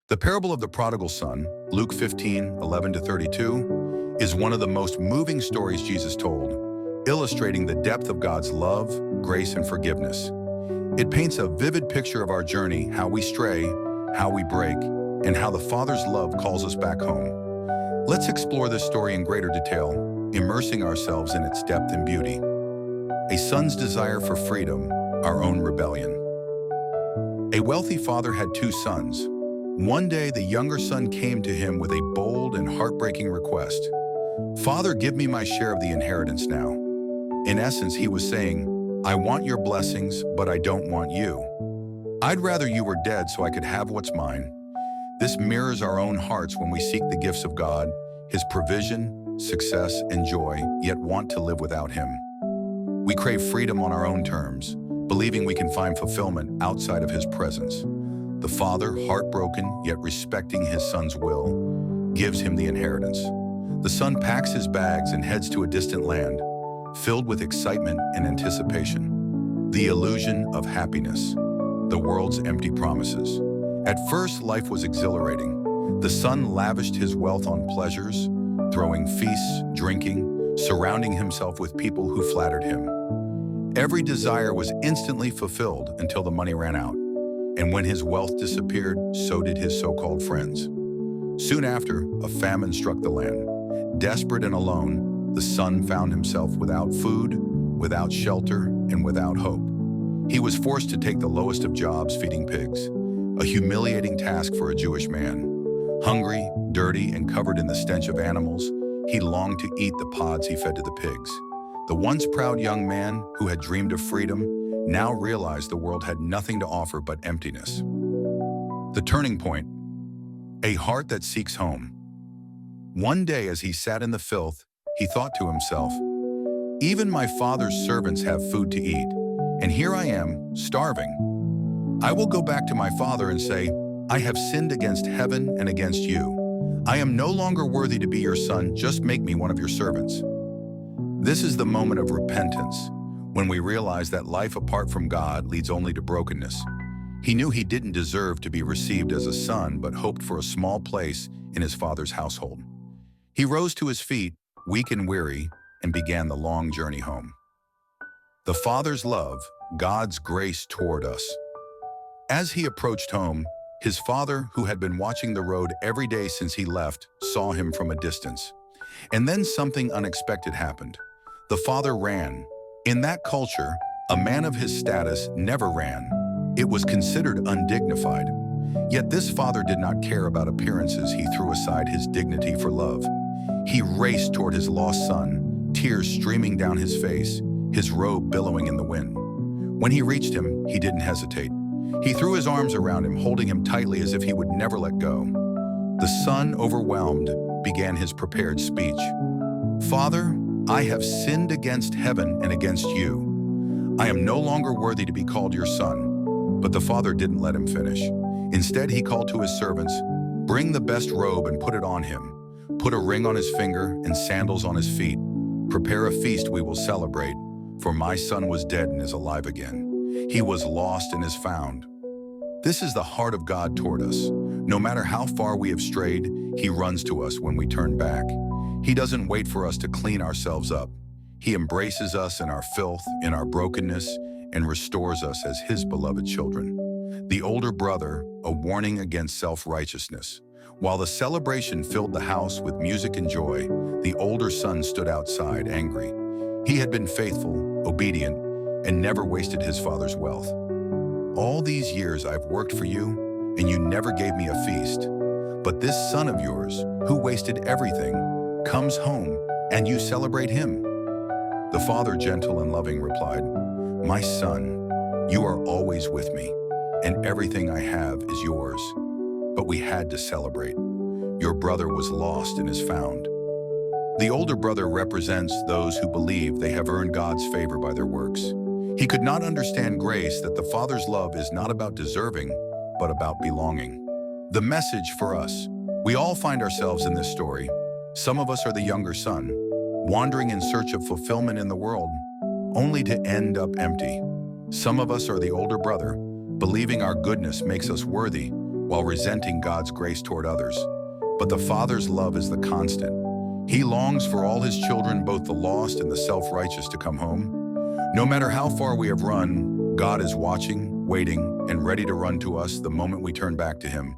The parable of the prodigal son, Luke 15:11-32, is one of the most moving stories Jesus told, illustrating the depth of God's love, grace, and forgiveness. It paints a vivid picture of our journey, how we stray, how we break, and how the Father's love calls us back home. Let's explore this story in greater detail, immersing ourselves in its depth and beauty. A son's desire for freedom, our own rebellion. A wealthy father had two sons. One day, the younger son came to him with a bold and heartbreaking request. "Father, give me my share of the inheritance now." In essence, he was saying, "I want your blessings, but I don't want you. I'd rather you were dead so I could have what's mine." This mirrors our own hearts when we seek the gifts of God, His provision, success, and joy, yet want to live without Him. We crave freedom on our own terms, believing we can find fulfillment outside of His presence. The father, heartbroken yet respecting his son's will, gives him the inheritance. The son packs his bags and heads to a distant land, filled with excitement and anticipation. The illusion of happiness, the world's empty promises. At first, life was exhilarating. The son lavished his wealth on pleasures, throwing feasts, drinking, surrounding himself with people who flattered him. Every desire was instantly fulfilled until the money ran out. And when his wealth disappeared, so did his so-called friends. Soon after, a famine struck the land. Desperate and alone, the son found himself without food, without shelter, and without hope. He was forced to take the lowest of jobs feeding pigs, a humiliating task for a Jewish man. Hungry, dirty, and covered in the stench of animals, he longed to eat the pods he fed to the pigs. The once proud young man who had dreamed of freedom now realized the world had nothing to offer but emptiness. The turning point, a heart that seeks home. One day as he sat in the filth, he thought to himself, "Even my father's servants have food to eat, and here I am, starving. I will go back to my father and say, 'I have sinned against heaven and against you. I am no longer worthy to be your son, just make me one of your servants.'" This is the moment of repentance, when we realize that life apart from God leads only to brokenness. He knew he didn't deserve to be received as a son, but hoped for a small place in his father's household. He rose to his feet, weak and weary, and began the long journey home. The Father's love, God's grace toward us. As he approached home, his father, who had been watching the road every day since he left, saw him from a distance. And then something unexpected happened. The father ran. In that culture, a man of his status never ran. It was considered undignified. Yet this father did not care about appearances. He threw aside his dignity for love. He raced toward his lost son, tears streaming down his face, his robe billowing in the wind. When he reached him, he didn't hesitate. He threw his arms around him, holding him tightly as if he would never let go. The son, overwhelmed, began his prepared speech. "Father, I have sinned against heaven and against you. I am no longer worthy to be called your son." But the father didn't let him finish. Instead, he called to his servants, "Bring the best robe and put it on him. Put a ring on his finger and sandals on his feet. Prepare a feast we will celebrate, for my son was dead and is alive again. He was lost and is found." This is the heart of God toward us. No matter how far we have strayed, He runs to us when we turn back. He doesn't wait for us to clean ourselves up. He embraces us in our filth, in our brokenness, and restores us as His beloved children. The older brother, a warning against self-righteousness. While the celebration filled the house with music and joy, the older son stood outside, angry. He had been faithful, obedient, and never wasted his father's wealth. "All these years I've worked for you, and you never gave me a feast. But this son of yours, who wasted everything, comes home, and you celebrate him." The father, gentle and loving, replied, "My son, you are always with me, and everything I have is yours. But we had to celebrate. Your brother was lost and is found." The older brother represents those who believe they have earned God's favor by their works. He could not understand grace, that the Father's love is not about deserving, but about belonging. The message for us: we all find ourselves in this story. Some of us are the younger son, wandering in search of fulfillment in the world, only to end up empty. Some of us are the older brother, believing our goodness makes us worthy, while resenting God's grace toward others. But the Father's love is the constant. He longs for all his children, both the lost and the self-righteous, to come home. No matter how far we have run, God is watching, waiting, and ready to run to us the moment we turn back to him.